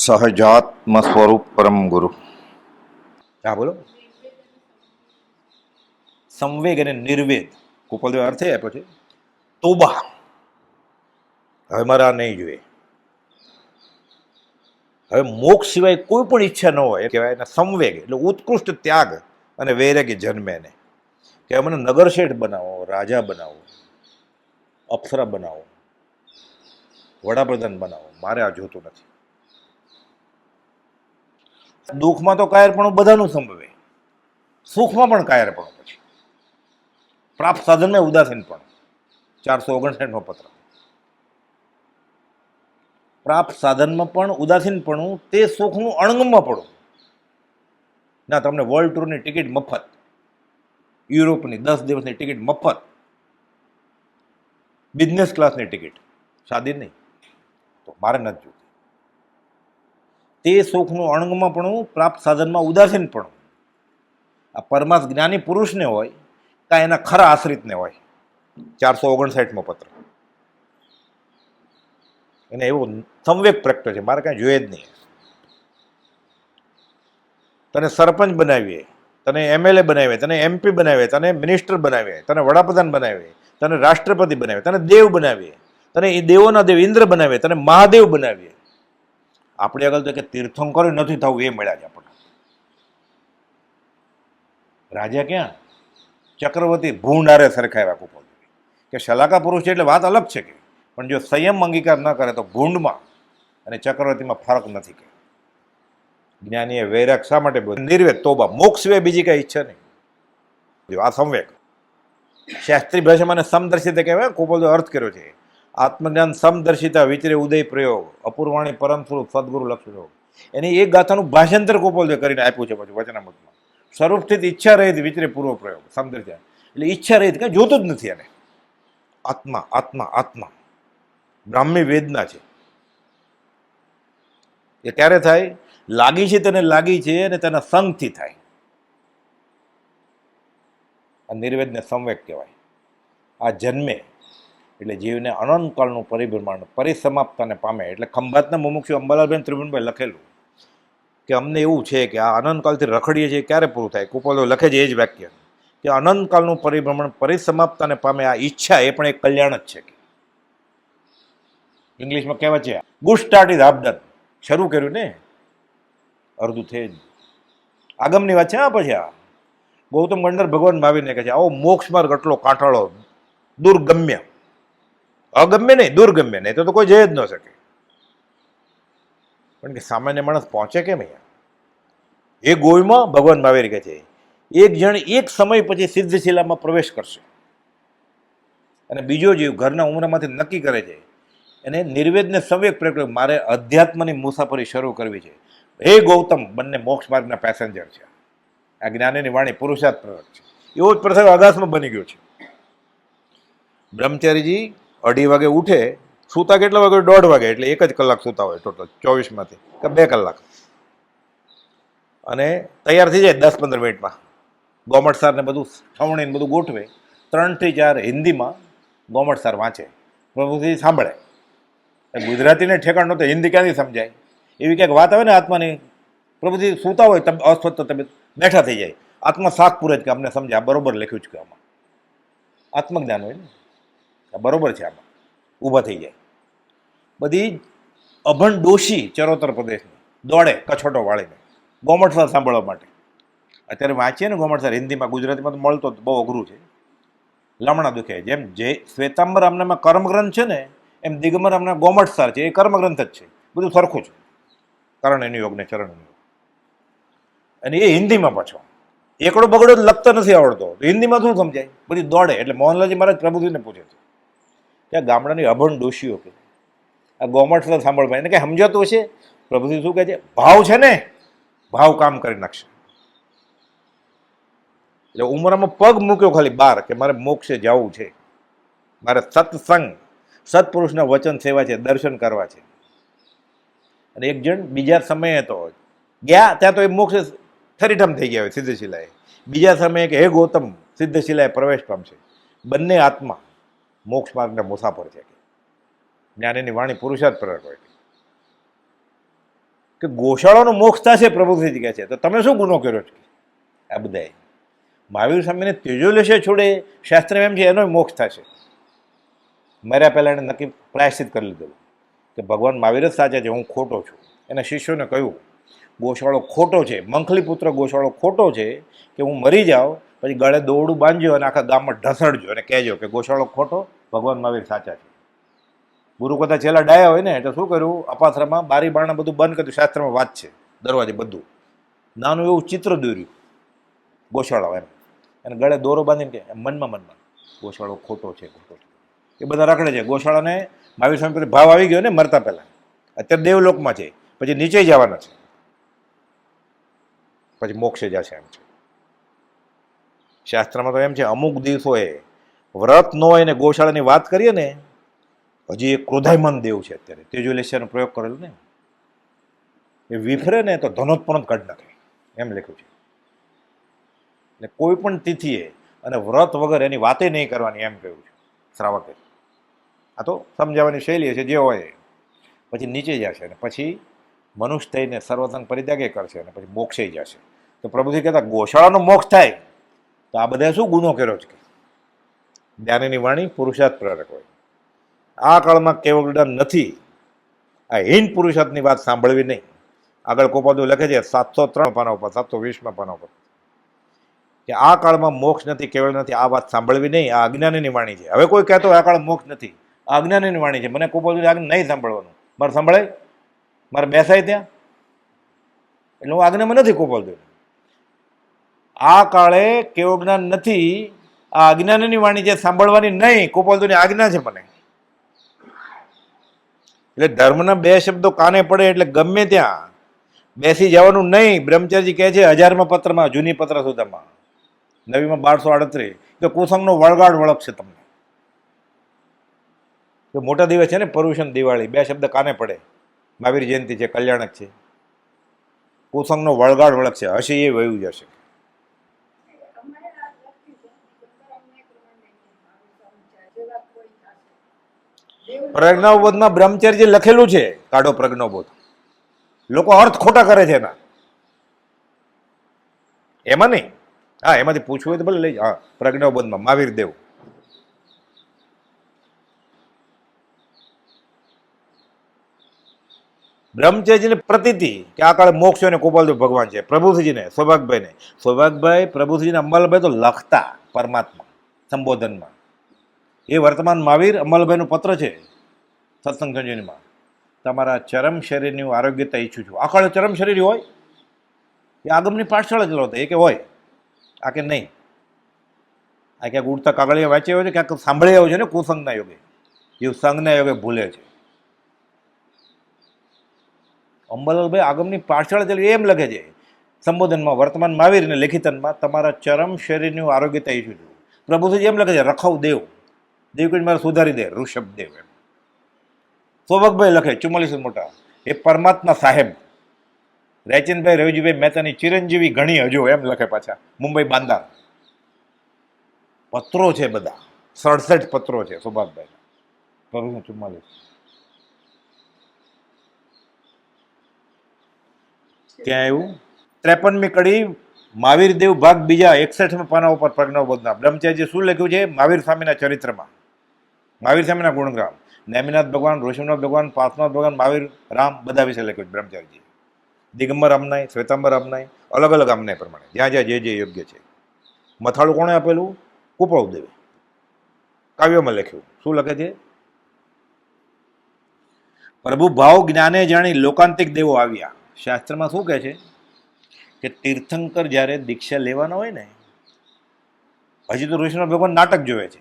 સહજાત્મ સ્વરૂપ પરમ ગુરુ. હા બોલો. સંવેગ અને નિર્વેદ કુપલદેવ અર્થે આપ્યો છે. તોબા, હવે મારા નહીં જોઈએ. હવે મોક્ષ સિવાય કોઈ પણ ઈચ્છા ન હોય કહેવાય એને સંવેગ, એટલે ઉત્કૃષ્ટ ત્યાગ અને વૈરાગ્ય જન્મે ને કે મને નગરશેઠ બનાવો, રાજા બનાવો, અપ્સરા બનાવો, વડાપ્રધાન બનાવો, મારે આ જોતું નથી. દુઃખમાં તો કાયરપણું બધાનું સંભવે, સુખમાં પણ કાયરપણું. પછી પ્રાપ્ત સાધનમાં ઉદાસીન પણ 459 પત્ર. પ્રાપ્ત સાધનમાં પણ ઉદાસીનપણું, તે સુખનું અણગમમાં પડવું. ના, તમને વર્લ્ડ ટૂરની ટિકિટ મફત, યુરોપની 10 દિવસની ટિકિટ મફત, બિઝનેસ ક્લાસની ટિકિટ, સાદી નહીં, તો મારે નથી જોતી. તે સુખનું અણગમમાં પણ, પ્રાપ્ત સાધનમાં ઉદાસીન પણ આ પરમાર્થ જ્ઞાની પુરુષને હોય કાં એના ખરા આશ્રિતને હોય. 459મો પત્ર. એને એવો સંવેગ પ્રગટ્યો છે, મારે કાંઈ જોઈએ જ નહીં. તને સરપંચ બનાવીએ, તને એમએલએ બનાવીએ, તને એમપી બનાવીએ, તને મિનિસ્ટર બનાવીએ, તને વડાપ્રધાન બનાવીએ, તને રાષ્ટ્રપતિ બનાવીએ, તને દેવ બનાવીએ, તને એ દેવોના દેવ ઇન્દ્ર બનાવીએ, તને મહાદેવ બનાવીએ. આપણે આગળ તો કે તીર્થંકર નથી થવું એ મળ્યા છે આપણને. રાજા ક્યાં? ચક્રવર્તી ભૂંડારે સરખાવ્યા કુપો કે શલાકા પુરુષ છે એટલે વાત અલગ છે કે, પણ જો સંયમ અંગીકાર ન કરે તો ભૂંડમાં અને ચક્રવર્તીમાં ફરક નથી કે. જ્ઞાનીએ વૈરાગ શા માટે બોલ્યું? નિર્વેદ, તોબા, મોક્ષ સિવાય બીજી કઈ ઈચ્છા નહીં. આ સંવેગ શાસ્ત્રી ભાષામાં સમદર્શિતા કહેવાય. કુપોલનો અર્થ કર્યો છે આત્મજ્ઞાન સમદર્શિતા વિચરે ઉદય પ્રયોગ અપૂર્વાણી પરમ સ્વરૂપ સદગુરુ લક્ષ. એની એક ગાથાનું ભાષાંતર કુપોલદેવ કરીને આપ્યું છે પછી વચનામૃતમાં. સ્વરૂપ સ્થિત ઈચ્છા રહિત વિચરે પૂર્વ પ્રયોગ સમદર્શિતા, એટલે ઈચ્છા રહિત કઈ જોતું જ નથી એને. આત્મા આત્મા આત્મા બ્રાહ્મી વેદના છે. એ ત્યારે થાય લાગી છે તને લાગી છે અને તેના સંગથી થાય. આ નિર્વેદને સંવેગ કહેવાય. આ જન્મે એટલે જીવને અનંતકાળનું પરિભ્રમણ પરિસમાપ્તાને પામે. એટલે ખંભાતના મુમુક્ષુ અંબાલાલબેન ત્રિભુવનભાઈ લખેલું કે અમને એવું છે કે આ અનંતકાળથી રખડીએ છીએ, ક્યારે પૂરું થાય? કુપોલદેવ લખે છે એ જ વાક્ય કે અનંતકાળનું પરિભ્રમણ પરિસમાપ્તાને પામે. આ ઈચ્છા એ પણ એક કલ્યાણ જ છે. ઇંગ્લિશમાં કહેવાય છે good start is half done. શરૂ કર્યું ને અડધું થઈ જ. આગમની વાત છે. હા, પછી આ ગૌતમ ગંડર ભગવાન ભાવીને કહે છે આવો મોક્ષ માર્ગ એટલો કાંટાળો, દુર્ગમ્ય, અગમ્ય નહીં, દુર્ગમ્ય નહીં, તો કોઈ જઈ જ ન શકે. પણ કે સામાન્ય માણસ પહોંચે કેમ અહીંયા? એ ગોયમાં ભગવાન મહાવીર કહે છે એક જણ એક સમય પછી સિદ્ધશિલામાં પ્રવેશ કરશે અને બીજો જીવ ઘરના ઉમરામાંથી નક્કી કરે છે એને નિર્વેદને સંવેગ પ્રગટ, મારે અધ્યાત્મની મુસાફરી શરૂ કરવી છે. હે ગૌતમ, બંને મોક્ષ માર્ગના પેસેન્જર છે. આ જ્ઞાનીની વાણી પુરુષાર્થ પ્રગટ છે. એવો જ પ્રસંગ આકાશમાં બની ગયો છે. બ્રહ્મચારીજી 2:30 વાગે ઉઠે, સૂતા કેટલા વાગે? 1:30 વાગે, એટલે 1 જ કલાક સૂતા હોય ટોટલ 24માંથી કે 2 કલાક, અને તૈયાર થઈ જાય 10-15 મિનિટમાં. ગોમટ સારને બધું છવણીને બધું ગોઠવે. 3 થી 4 હિન્દીમાં ગોમટ સાર વાંચે, પ્રભુજી સાંભળે. ગુજરાતીને ઠેકાણ નહોતું, હિન્દી ક્યાંથી સમજાય? એવી ક્યાંક વાત આવે ને આત્માની, પ્રભુજી સૂતા હોય અસ્વસ્થ તબિયત, બેઠા થઈ જાય, આત્મા શાક પૂરે કે અમને સમજે, આ બરોબર લખ્યું છે કે આમાં આત્મજ્ઞાન હોય ને, આ બરોબર છે, આમાં ઊભા થઈ જાય. બધી અભણ ડોશી ચરોતર પ્રદેશની દોડે કછોટો વાળીને ગોમટસાર સાંભળવા માટે. અત્યારે વાંચીએ ને ગોમટસાર હિન્દીમાં, ગુજરાતીમાં તો મળતો બહુ અઘરું છે, લમણા દુખે. જેમ જે શ્વેતાંબર આમનામાં કર્મગ્રંથ છે ને, એમ દિગંબર આમના ગોમટસાર છે, એ કર્મગ્રંથ જ છે. બધું સરખું છે, કારણ એની યોગ ને ચરણ યોગ. અને એ હિન્દીમાં પાછો એકડો બગડો લખતો નથી આવડતો, હિન્દીમાં શું સમજાય? બધી દોડે. એટલે મોહનલાલજી મહારાજ પ્રભુજીને પૂછે છે કે આ ગામડાની અભણ ડોશીઓ કે આ ગોમટસાર સાંભળવા એને કઈ સમજાતું હશે? પ્રભુજી શું કહે છે? ભાવ છે ને, ભાવ કામ કરી નાખશે. એટલે ઉમરામાં પગ મૂક્યો ખાલી બાર કે મારે મોક્ષે જવું છે, મારે સત્સંગ સત્પુરુષના વચન સેવા છે, દર્શન કરવા છે. અને એક જણ બીજા સમયે તો ગયા ત્યાં તો એ મોક્ષ થરીઠમ થઈ ગયા હોય સિદ્ધશિલાએ. બીજા સમયે કે હે ગૌતમ, સિદ્ધશિલાએ પ્રવેશ પામશે. બંને આત્મા મોક્ષ માર્ગના મુસાફર છે. જ્ઞાનીની વાણી પુરુષાર્થ પ્રગટ હોય કે ગોશાળાનો મોક્ષ થશે પ્રભુજી કહે છે, તો તમે શું ગુનો કર્યો છે? આ બધાએ મહાવીર સ્વામીને તેજોલેશે છોડે શાસ્ત્ર એમ છે એનો મોક્ષ થશે. મર્યા પહેલાં એને નક્કી પ્રાયશ્ચિત કરી લીધેલું કે ભગવાન મહાવીર જ સાચા છે, હું ખોટો છું. એના શિષ્યોને કહ્યું ગોશાળો ખોટો છે, મંખલી પુત્ર ગોશાળો ખોટો છે, કે હું મરી જાઉં પછી ગળે દોરડું બાંધજો અને આખા ગામમાં ઢસડજો અને કહેજો કે ગોશાળો ખોટો, ભગવાન મહાવીર સાચા છે. ગુરુ કથા છેલ્લા ડાયા હોય ને તો શું કર્યું, અપાથરામાં બારી બારણા બધું બંધ કર્યું, શાસ્ત્રમાં વાત છે, દરવાજે બધું નાનું એવું ચિત્ર દોર્યું ગોશાળા એમ, અને ગળે દોરો બાંધીને કે મનમાં ગોશાળો ખોટો છે, ખોટો છે. એ બધા રખડે છે. ગોશાળાને મહાવીર સ્વામી પર ભાવ આવી ગયો ને મરતા પહેલાં. અત્યારે દેવલોકમાં છે, પછી નીચે જવાના છે, પછી મોક્ષે જશે એમ છે. શાસ્ત્રમાં તો એમ છે અમુક દિવસોએ વ્રત ન હોય ને ગોશાળાની વાત કરીએ ને, હજી એક ક્રોધાયમાન દેવ છે અત્યારે તેજોલેશ્યનો પ્રયોગ કરેલો ને, એ વિફરે ને તો ધનોત્પન્ન કાઢી નાખે એમ લખ્યું છે. એટલે કોઈ પણ તિથિએ અને વ્રત વગર એની વાતે નહીં કરવાની એમ કહ્યું છે શ્રાવકે. આ તો સમજાવવાની શૈલી છે જે હોય. પછી નીચે જશે અને પછી મનુષ્ય થઈને સર્વસંગ પરિત્યાગે કરશે અને પછી મોક્ષે જશે. તો પ્રભુજી કહેતા ગોશાળાનો મોક્ષ થાય તો આ બધા શું ગુનો કર્યો છે? જ્ઞાનીની વાણી પુરુષાર્થ પ્રેરક હોય. આ કાળમાં કેવળ જ્ઞાન નથી. આ હીન પુરુષાર્થની વાત સાંભળવી નહીં. આગળ કોપાદુ લખે છે 703 પાના ઉપર, 720 પાના ઉપર, કે આ કાળમાં મોક્ષ નથી, કેવળ નથી. આ વાત સાંભળવી નહીં. આ અજ્ઞાનીની વાણી છે. હવે કોઈ કહેતો આ કાળ મોક્ષ નથી, આ અજ્ઞાનીની વાણી છે, મને કોપાદુ નહીં સાંભળવાનું. મારે સંભળાય, મારે બેસાય ત્યાં, એટલે હું આજ્ઞામાં નથી કોપાદુ. આ કાળે કેવું જ્ઞાન નથી, આ અજ્ઞાનની વાણી છે, સાંભળવાની નહીં. કોપાલતુની આજ્ઞા છે મને. એટલે ધર્મના બે શબ્દો કાને પડે એટલે ગમે ત્યાં બેસી જવાનું નહીં. બ્રહ્મચર્યજી કહે છે 1000મા પત્રમાં, જૂની પત્ર સુધામાં, નવીમાં 1238, કે કુસંગનો વળગાડ વળગશે તમને. તો મોટા દિવસ છે ને પર્યુષણ દિવાળી, બે શબ્દ કાને પડે. મહાવીર જયંતિ છે, કલ્યાણક છે. કુસંગનો વળગાડ વળગશે, હશે એ વયું જશે. પ્રજ્ઞાબોધમાં બ્રહ્મચર્ય લખેલું છે, કાઢો પ્રજ્ઞાબોધ. લોકો અર્થ ખોટા કરે છે એના, એમાં નહીં. હા, એમાંથી પૂછવું હોય તો ભલે લઈ. હા, પ્રજ્ઞાબોધમાં મહાવીર દેવ. બ્રહ્મચર્યજીની પ્રતીતિ કે આ કાળે મોક્ષ અને ગોપાલદેવ ભગવાન છે. પ્રભુજીને, સૌભાગભાઈ પ્રભુજીને અંબાલાલભાઈ તો લખતા પરમાત્મા સંબોધનમાં. એ વર્તમાન મહાવીર અંબાલાલભાઈનો પત્ર છે સત્સંગ સંજીવનીમાં. તમારા ચરમ શરીરની હું આરોગ્યતા ઈચ્છું છું. આ કાળે ચરમ શરીર હોય એ આગમની પાઠશાળા ચલાવતા, એ કે હોય, આ કે નહીં. આ ક્યાંક ઉડતા કાગળિયા વાંચ્યા હોય છે, ક્યાંક સાંભળ્યા હોય છે ને કુસંગના યોગે. એ સંઘના યોગે ભૂલે છે. અંબાલાલભાઈ આગમની પાઠશાળા ચાલી એમ લખે છે સંબોધનમાં, વર્તમાન મહાવીરને લેખિતનમાં, તમારા ચરમ શરીરનું આરોગ્યતા ઈચ્છું છું. પ્રભુજી એમ લખે છે રખવ દેવ, દેવ કઈ મારે સુધારી દે, ઋષભ દેવ એમ. સૌભાગભાઈ લખે 44 મોટા, એ પરમાત્મા સાહેબ. રેચનભાઈ રવિજીભાઈ મહેતાની ચિરંજીવી ઘણી હજુ એમ લખે પાછા, મુંબઈ બાંદાર. પત્રો છે બધા, 67 પત્રો છે સૌભાગભાઈ. 44. ક્યાં આવ્યું? 53મી કડી મહાવીર દેવ ભાગ બીજા 61મા પાના ઉપર પ્રજ્ઞાબોધના. બ્રહ્મચર્યજી શું લખ્યું છે? મહાવીર સ્વામીના ચરિત્રમાં, મહાવીર સ્વામીના ગુણગ્રામ, નેમિનાથ ભગવાન, ઋષભનાથ ભગવાન, પાર્થનાથ ભગવાન, મહાવીર રામ, બધા વિશે લખ્યું છે બ્રહ્મચર્યજી. દિગંબર અમનાય, શ્વેતાંબર અમનાય, અલગ અલગ અમનાય પ્રમાણે જ્યાં જ્યાં જે યોગ્ય છે. મથાળું કોણે આપેલું? કુપળદેવે કાવ્યમાં લખ્યું. શું લખે છે? પ્રભુ ભાવ જ્ઞાને જાણી લોકાંતિક દેવો આવ્યા. શાસ્ત્રમાં શું કહે છે કે તીર્થંકર જ્યારે દીક્ષા લેવાના હોય ને, હજી તો ઋષિનાથ ભગવાન નાટક જોવે છે,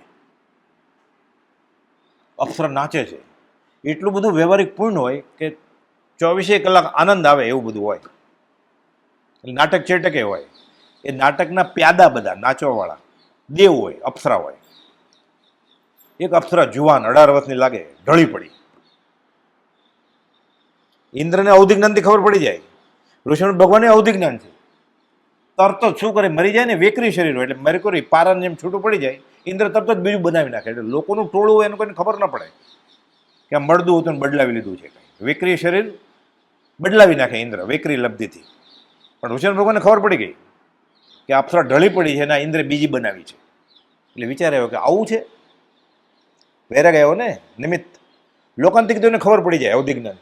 અપ્સરા નાચે છે, એટલું બધું વ્યવહારિક પૂર્ણ હોય કે 24 કલાક આનંદ આવે એવું બધું હોય. નાટક ચેટકે હોય. એ નાટકના પ્યાદા બધા નાચવાવાળા દેવ હોય, અપ્સરા હોય. એક અપ્સરા જુવાન 18 વર્ષની લાગે, ઢળી પડી. ઇન્દ્રને અવધિ જ્ઞાનથી ખબર પડી જાય, ઋષભ ભગવાનને અવધિ જ્ઞાન છે. તરત જ શું કરે, મરી જાય ને, વેકરી શરીર હોય એટલે મેરકુરી પારાને જેમ છૂટું પડી જાય, ઇન્દ્ર તરત જ બીજું બનાવી નાખે. એટલે લોકોનું ટોળું હોય એનું કોઈને ખબર ન પડે કે આ મળદું હતું ને બદલાવી લીધું છે. વેકરી શરીર બદલાવી નાખે ઇન્દ્ર વેકરી લબ્ધિથી. પણ ઋષિ ભગવાનને ખબર પડી ગઈ કે અપ્સરા ઢળી પડી છે અને ઇન્દ્રે બીજી બનાવી છે. એટલે વિચાર આવ્યો કે આવું છે, વૈરાગ આવ્યો ને નિમિત્ત. લોકાંતિક દેવને ખબર પડી જાય અવધિ જ્ઞાન.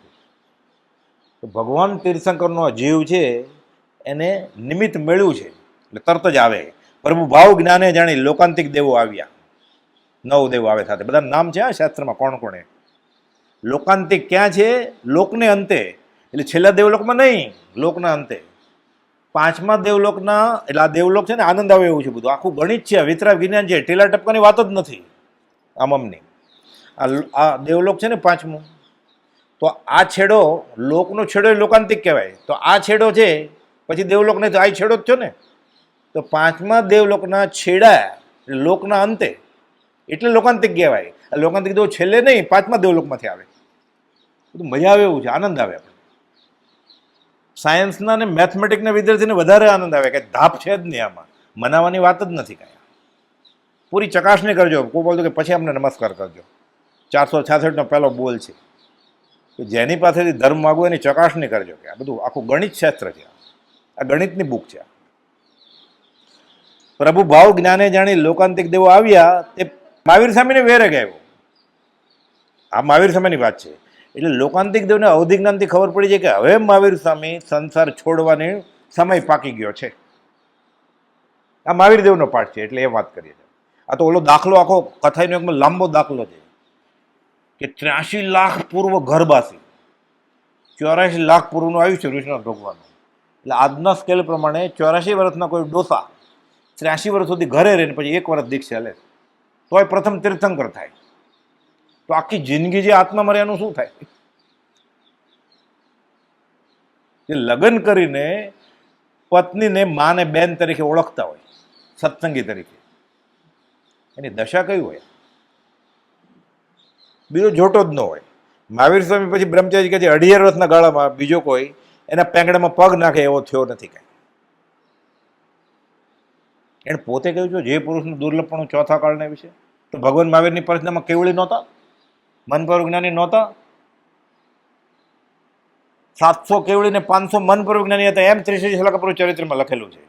તો ભગવાન તીર્થંકરનો જીવ છે એને નિમિત્ત મળ્યું છે એટલે તરત જ આવે. પ્રભુ ભાવ જ્ઞાને જાણી લોકાંતિક દેવો આવ્યા. 9 દેવો આવે સાથે, બધા નામ છે આ શાસ્ત્રમાં કોણ કોણે. લોકાંતિક ક્યાં છે? લોકને અંતે, એટલે છેલ્લા દેવલોકમાં નહીં, લોકના અંતે. 5મા દેવલોકના, એટલે આ દેવલોક છે ને આનંદ આવે એવું છે બધું, આખું ગણિત છે, વિતરા વિજ્ઞાન છે, ટીલા ટપકાની વાત જ નથી આમની. આ દેવલોક છે ને 5મું, તો આ છેડો, લોકનો છેડો એ લોકાંતિક કહેવાય. તો આ છેડો છે પછી દેવલોક નહીં, તો આ છેડો જ થયો ને. તો 5મા દેવલોકના છેડા લોકના અંતે એટલે લોકાંતિક કહેવાય. લોકાંતિક દેવ છેલ્લે નહીં, 5મા દેવલોકમાંથી આવે. બધું મજા આવે એવું છે, આનંદ આવે. આપણે સાયન્સના અને મેથમેટિકના વિદ્યાર્થીને વધારે આનંદ આવે કે ધાપ છે જ નહીં આમાં, મનાવવાની વાત જ નથી કાંઈ. પૂરી ચકાસણી કરજો. કોઈ બોલતો કે પછી અમને નમસ્કાર કરજો. 466નો પહેલો બોલ છે કે જેની પાસેથી ધર્મ માગવો એની ચકાસણી કરજો કે આ બધું આખું ગણિત શાસ્ત્ર છે, આ ગણિતની બુક છે. પ્રભુ ભાવ જ્ઞાને જાણી લોકાંતિક દેવો આવ્યા, તે મહાવીર સ્વામીને વેરે ગયો. આ મહાવીર સ્વામીની વાત છે. એટલે લોકાંતિક દેવને અવધિ જ્ઞાનથી ખબર પડી જાય કે હવે મહાવીર સ્વામી સંસાર છોડવાનો સમય પાકી ગયો છે. આ મહાવીર દેવનો પાઠ છે એટલે એ વાત કરીએ છીએ. આ તો ઓલો દાખલો આખો કથાઈનો એકદમ લાંબો દાખલો છે કે 83 લાખ પૂર્વ ગર્ભાસી, 84 લાખ પૂર્વનું આયુષ્ય વિષ્ણુ ભગવાનનું. એટલે આજના સ્કેલ પ્રમાણે 84 વર્ષના કોઈ ડોસા 83 વર્ષ સુધી ઘરે રહીને પછી 1 વર્ષ દીક્ષા લે તોય પ્રથમ તીર્થંકર થાય. તો આખી જિંદગી જે આત્મા મરે એનું શું થાય? જે લગ્ન કરીને પત્નીને માને બેન તરીકે ઓળખતા હોય, સત્સંગી તરીકે, એની દશા કઈ હોય? બીજો જોટો જ ન હોય. મહાવીર સ્વામી પછી બ્રહ્મચારી કે 18 વર્ષના ગાળામાં બીજો કોઈ એના પેંગડામાં પગ નાખે એવો થયો નથી કાંઈ. એને પોતે કહ્યું છે જે પુરુષનું દુર્લભપણું ચોથા કાળને વિશે. તો ભગવાન મહાવીરની પરિસ્થિતિમાં કેવળી નહોતા, મનપૂર્વક જ્ઞાની નહોતા. 700 કેવળી ને 500 મનપૂર્વક જ્ઞાની હતા એમ 33 શ્લોકપુર ચરિત્રમાં લખેલું છે.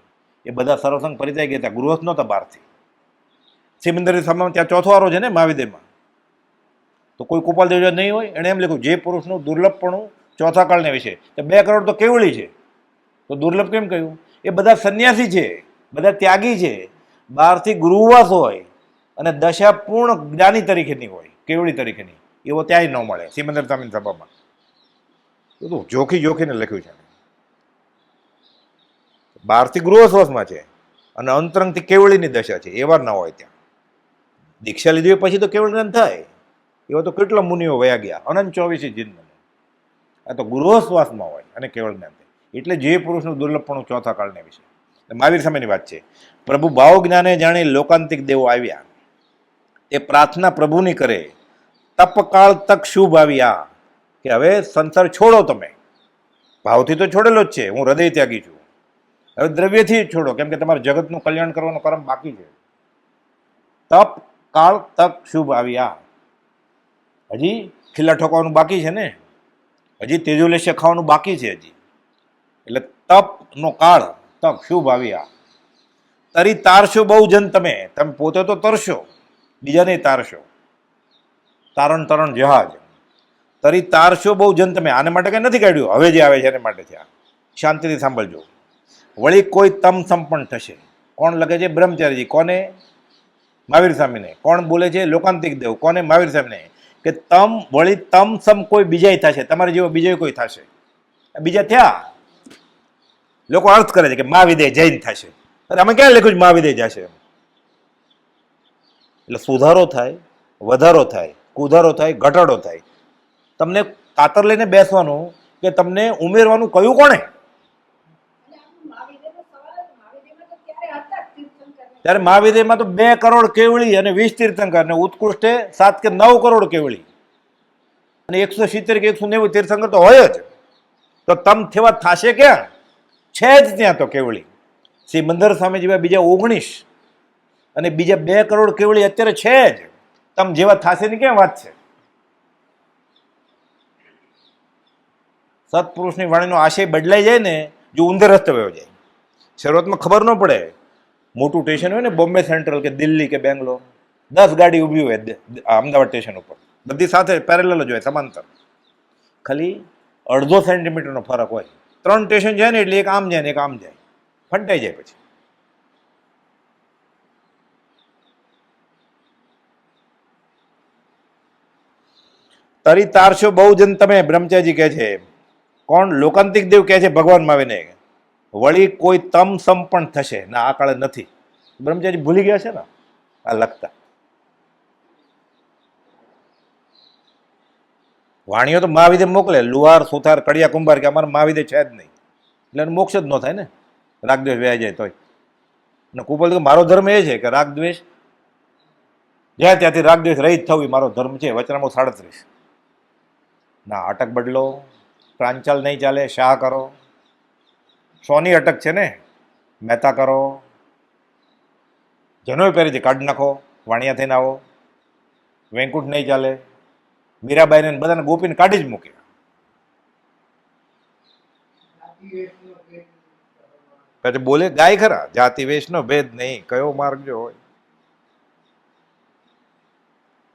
એ બધા સર્વસંગ પરિત્યાગી ગયા હતા, ગૃહસ્થ નહોતા બહારથી. સિમંદરી સભામાં ત્યાં ચોથો વારો છે ને મહાવિદ્યમાં, તો કોઈ કુપાલ દેવ નહીં હોય. એણે એમ લખ્યું જે પુરુષનું દુર્લભપણું ચોથા કાળને વિશે. તો 2 કરોડ તો કેવળી છે, તો દુર્લભ કેમ કહ્યું? એ બધા સંન્યાસી છે, બધા ત્યાગી છે, બહારથી ગુરુવાસ હોય અને દશા પૂર્ણ જ્ઞાની તરીકેની હોય, કેવળી તરીકેની. એવો ત્યાંય ન મળે સિમંદર સ્વામીની સભામાં. બધું જોખીને લખ્યું છે. બહારથી ગૃહસ્વાસમાં છે અને અંતરંગથી કેવળીની દશા છે, એવા ના હોય ત્યાં. દીક્ષા લીધી પછી તો કેવળ જ્ઞાન થાય. એવા તો કેટલા મુનિઓ વયા ગયા અનંત 24 જન્મ. આ તો ગૃહસ્વાસમાં હોય અને કેવળ જ્ઞાન થાય. એટલે જે પુરુષનું દુર્લભપણું ચોથા કાળને વિશે. મહાવીર સમયની વાત છે. પ્રભુ ભાવ જ્ઞાને જાણી લોકાંતિક દેવો આવ્યા, એ પ્રાર્થના પ્રભુની કરે. તપકાળ તક શુભ આવ્યા કે હવે સંસાર છોડો તમે. ભાવથી તો છોડેલો જ છે, હું હૃદય ત્યાગી છું. હવે દ્રવ્યથી જ છોડો, કેમ કે તમારે જગતનું કલ્યાણ કરવાનો કર્મ બાકી છે. તપ કાળ તક શુભ આવ્યા. હજી ખીલા ઠોકવાનું બાકી છે ને, હજી તેજોલેશ્ય ખાવાનું બાકી છે હજી. એટલે તપનો કાળ તક શુભ આવ્યા. તરી તારશો બહુ જન તમે પોતે તો તરશો, બીજાને તારશો. તારણ તરણ જહાજ. તરી તારશો બહુ જન તમે. આને માટે કંઈ નથી કાઢ્યું, હવે જે આવે છે એને માટે છે. શાંતિથી સાંભળજો. વળી કોઈ તમ સંપન્ન થશે. કોણ લખે છે? બ્રહ્મચારીજી. કોને? મહાવીર સ્વામીને. કોણ બોલે છે? લોકાંતિક દેવ. કોને? મહાવીર સ્વામીને. કે વળી તમ સમ કોઈ બીજાય થશે, તમારે જેવો બીજો કોઈ થશે. બીજા થયા. લોકો અર્થ કરે છે કે મહાવિદેય જૈન થશે. અરે અમે ક્યાં લખ્યું છે મહાવિદેય જશે? એટલે સુધારો થાય, વધારો થાય, કુધારો થાય, ઘટાડો થાય. તમને કાતર લઈને બેસવાનું કે તમને ઉમેરવાનું કયું કોણે? ત્યારે મહાવિદેયમાં તો 2 કરોડ કેવળી અને 20 તીર્થંકર, ને ઉત્કૃષ્ટે 7 કે 9 કરોડ કેવળી અને 170 કે 190 તીર્થંકર તો હોય જ. તો તમ થેવા થશે ક્યાં? છે જ ત્યાં તો કેવળી. સિમંદર સ્વામી જેવા બીજા 19 અને બીજા 2 કરોડ કેવળી અત્યારે છે જ. તમ જેવા થશે ની ક્યાં વાત છે? સત્પુરુષની વાણીનો આશય બદલાઈ જાય ને, જો ઊંધે રસ્તે વયો જાય. શરૂઆતમાં ખબર ન પડે. મોટું સ્ટેશન હોય ને, બોમ્બે સેન્ટ્રલ કે દિલ્હી કે બેંગ્લોર, 10 ગાડી ઊભી હોય અમદાવાદ સ્ટેશન ઉપર, બધી સાથે પેરેલલ જ હોય, સમાંતર. ખાલી અડધો સેન્ટીમીટરનો ફરક હોય. 3 સ્ટેશન જાય ને એટલે એક આમ જાય ને એક આમ જાય, ફંટાઈ જાય. પછી તરી તારશો બહુ જન તમે, બ્રહ્મચારી કહે છે. કોણ? લોકાંતિક દેવ કહે છે ભગવાનમાં આવીને, વળી કોઈ તમ સમ પણ થશે ના, આ કાળે નથી. બ્રહ્મચારી ભૂલી ગયા છે ને આ લખતા. વાણીઓ તો મહાવિદે મોકલે, લુહાર સુથાર કડિયા કુંભાર, કે અમારા મહાવિદે છે જ નહીં, એટલે મોક્ષ જ ન થાય ને, રાગદ્વેષ વ્યાય જાય તોય. અને કુપલ મારો ધર્મ એ છે કે રાગદ્વેષ જ્યાં ત્યાંથી રાગદ્વેષ રહિત થવું મારો ધર્મ છે. વચનામું 37. ના, અટક બદલો, પ્રાંચાલ નહીં ચાલે, શાહ કરો. સોની અટક છે ને, મહેતા કરો, જનોય પહેરી છે કાઢી નાખો, વાણિયા થઈને આવો. વેંકુટ નહીં ચાલે, મીરાબાઈને બધાને ગોપીને કાઢી જ મૂક્યા. પછી બોલે ગાય ખરા, જાતિ વેશનો ભેદ નહીં, કયો માર્ગ જો હોય.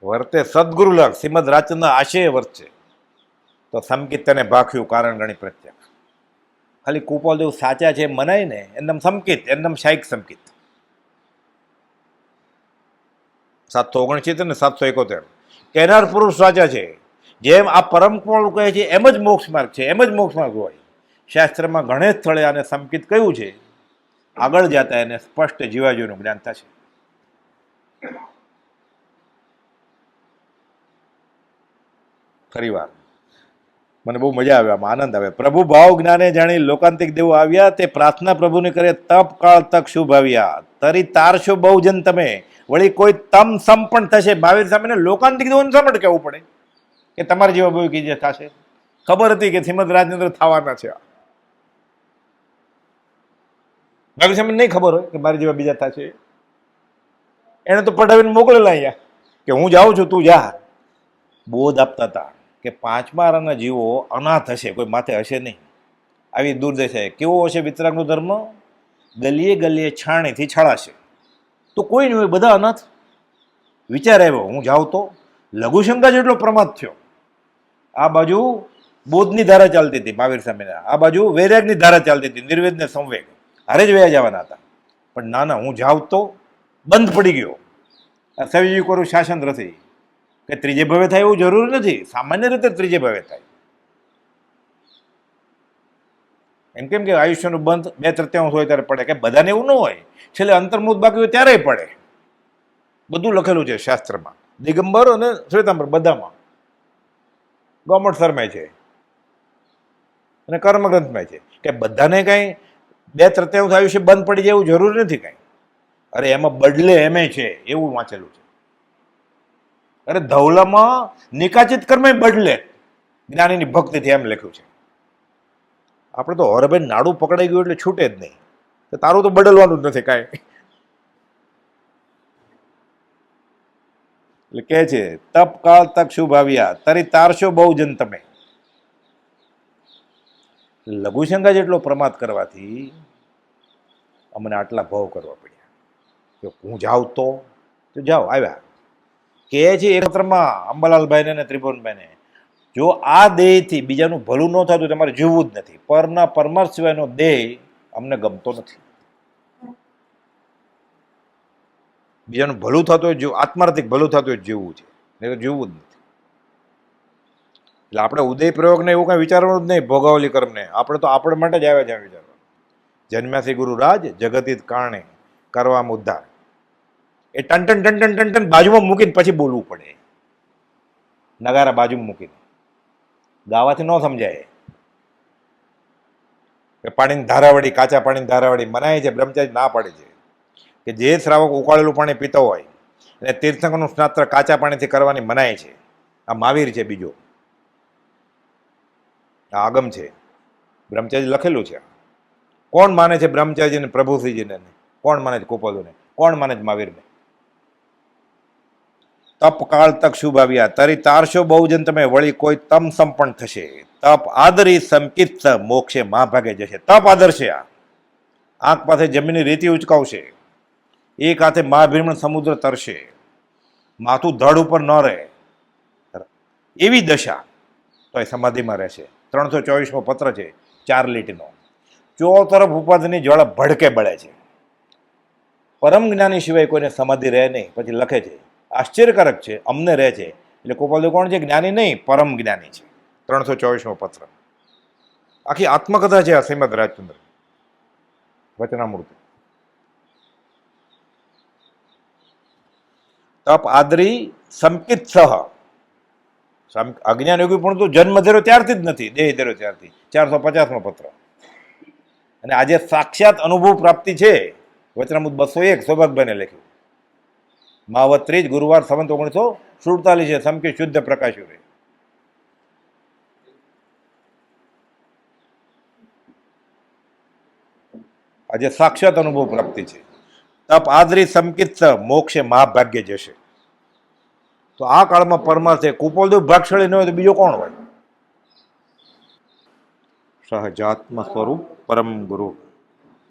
વર્તે સદગુરુ લગ, શ્રીમદ રાજચંદ્ર આશય વર્તે તો સમકિત તેને ભાખ્યું કારણ ગણી પ્રત્યક્ષ. ખાલી કુપાલ દેવ સાચા છે મનાય ને, એમનેમ સમકિત, એમનેમ શાઇક સમકિત. 769 ને 771. કહેનાર પુરુષ સાચા છે. જેમ આ પરમ કોણ કહે છે એમ જ મોક્ષ માર્ગ છે, એમ જ મોક્ષ માર્ગ હોય. શાસ્ત્રમાં ઘણે સ્થળે આને સમકિત કહ્યું છે. આગળ જતા એને સ્પષ્ટ જીવાજીનું જ્ઞાન થશે. ફરી વાર મને બહુ મજા આવે, આમાં આનંદ આવે. પ્રભુ ભાવ જ્ઞાને જાણી લોકાંતિક દેવો આવ્યા, તે પ્રાર્થના પ્રભુને કરે તપ કાળ તક શુભ આવ્યા. તરી તારશો બહુ જન તમે, વળી કોઈ તમ સમ પણ થશે. મહાવીર સામે લોકાંતિક દેવોને શા માટે કહેવું પડે કે તમારા જેવા બહુ કીજે થશે? ખબર હતી કે શ્રીમદ રાજેન્દ્ર થવાના છે. મહાવીર સામે નહીં ખબર હોય કે મારી જેવા બીજા થશે? એને તો પઢાવીને મોકલેલા અહીંયા કે હું જાઉં છું, તું જા. બોધ આપતા હતા કે 5મા આરાના જીવો અનાથ હશે, કોઈ માથે હશે નહીં. આવી દુર્દશા. કેવો હશે વિતરાગનો ધર્મ? ગલીએ ગલીએ છાણીથી છળાશે. તો કોઈ નહીં હોય, બધા અનાથ. વિચાર આવ્યો, હું જાઉં તો લઘુશંકા જેટલો પ્રમાદ થયો. આ બાજુ બોધની ધારા ચાલતી હતી મહાવીર સામેના, આ બાજુ વૈરાગની ધારા ચાલતી હતી, નિર્વેદ ને સંવેગ હારે જ વયા જવાના હતા. પણ ના ના, હું જાઉં તો બંધ પડી ગયો. આ સવિજી કરું શાસન રથી કે ત્રીજે ભવે થાય એવું જરૂરી નથી. સામાન્ય રીતે ત્રીજે ભવે થાય. એમ કેમ કે આયુષ્યનું બંધ 2/3 હોય ત્યારે પડે, કે બધાને એવું ન હોય. છેલ્લે અંતર્મુખ બાકી હોય ત્યારે પડે. બધું લખેલું છે શાસ્ત્રમાં, દિગંબર અને શ્વેતાંબર બધામાં. ગૌમઠસરમાં છે અને કર્મગ્રંથમાં છે કે બધાને કાંઈ 2/3 આયુષ્ય બંધ પડી જાય એવું જરૂરી નથી કાંઈ. અરે એમાં બદલે એમે છે એવું વાંચેલું છે. અરે ધવલામાં નિકાચિત કર્મ બદલે જ્ઞાનીની ભક્તિથી એમ લખ્યું છે. આપણે તો હરભાઈ નાડું પકડાઈ ગયું એટલે છૂટે જ નહીં. તો તારું તો બદલવાનું જ નથી કાંઈ. એટલે કહે છે તપ કાળ તક શુભ આવ્યા, તરી તારશો બહુ જન તમે. લઘુશંકા જેટલો પ્રમાદ કરવાથી અમને આટલા ભાવ કરવા પડ્યા. જો હું જાઉં તો જાઓ, આવ્યા. કહે છે એક પત્રમાં અંબાલાલભાઈને ને ત્રિભુવનભાઈને, જો આ દેહથી બીજાનું ભલું ન થતું તમારે જીવવું જ નથી. પરના પરમાર્થ સિવાયનો દેહ અમને ગમતો નથી. બીજાનું ભલું થતું હોય, આત્માર્થિક ભલું થતું હોય જીવવું છે, નહીં જીવવું જ નથી. એટલે આપણે ઉદય પ્રયોગને એવું કાંઈ વિચારવાનું જ નહીં, ભોગાવલી કર્મને. આપણે તો આપણે માટે જ આવ્યા જ્યાં વિચારવા. જન્મ્યાથી ગુરુરાજ જગતિત કારણે કરવામાં ઉદ્ધાર. એ ટન ટન ટન ટન ટન ટન બાજુમાં મૂકીને પછી બોલવું પડે. નગારા બાજુમાં મૂકીને ગાવાથી ન સમજાય કે પાણીની ધારાવડી, કાચા પાણીની ધારાવડી મનાય છે. બ્રહ્મચારી ના પાડે છે કે જે શ્રાવક ઉકાળેલું પાણી પીતો હોય અને તીર્થંકરનું સ્નાત્ર કાચા પાણીથી કરવાની મનાય છે. આ મહાવીર છે, બીજો આ આગમ છે. બ્રહ્મચારી લખેલું છે. કોણ માને છે બ્રહ્મચારીજીને, પ્રભુશ્રીજીને? કોણ માને છે ગોપાલોને? કોણ માને છે મહાવીરને? તપ કાળ તક શુભ આવ્યા, તરી તારશો બહુજન તમે વળી, કોઈ તમ સંપન્ન થશે, તપ આદરી સંકિત મોક્ષે માં ભાગે જશે. તપ આદરશે આ, આંખ પાસે જમીનની રેતી ઉચકાવશે, એક હાથે મહાભીમણ સમુદ્ર તરશે, માથું ધડ ઉપર ન રહે એવી દશા, તો એ સમાધિમાં રહેશે. 324મો પત્ર છે, 4 લીટીનો. ચો તરફ ઉપાધિની જ્વાળા ભડકે બળે છે, પરમ જ્ઞાની સિવાય કોઈને સમાધિ રહે નહીં. પછી લખે છે, આશ્ચર્યકારક છે, અમને રહે છે. એટલે ગોપાલદેવ કોણ છે? જ્ઞાની નહીં, પરમ જ્ઞાની છે. 324મો પત્ર. આખી આત્મકથા છે આ શ્રીમદ રાજચંદ્ર વચનામૃત. તપ આદરી સંકિત સહ, અજ્ઞાન યોગી પણ તો જન્મ ધર્યો ત્યારથી જ નથી, દેહ ધર્યો ત્યારથી. 450મો પત્ર. અને આજે સાક્ષાત અનુભવ પ્રાપ્તિ છે. વચનામૃત 201 સૌભાગભાઈને લખ્યું. માવત 3 ગુરુવાર સંવત 1947 સમકી શુદ્ધ પ્રકાશ્યું રે. આજે સાક્ષાત અનુભવ પ્રાપ્તિ છે. તપ આદરી સંકિત મોક્ષે મહાભાગ્ય જશે. તો આ કાળમાં પરમાર્થે કુપોલદેવ ભાગશાળી ન હોય તો બીજો કોણ હોય? સહજાત્મ સ્વરૂપ પરમ ગુરુ.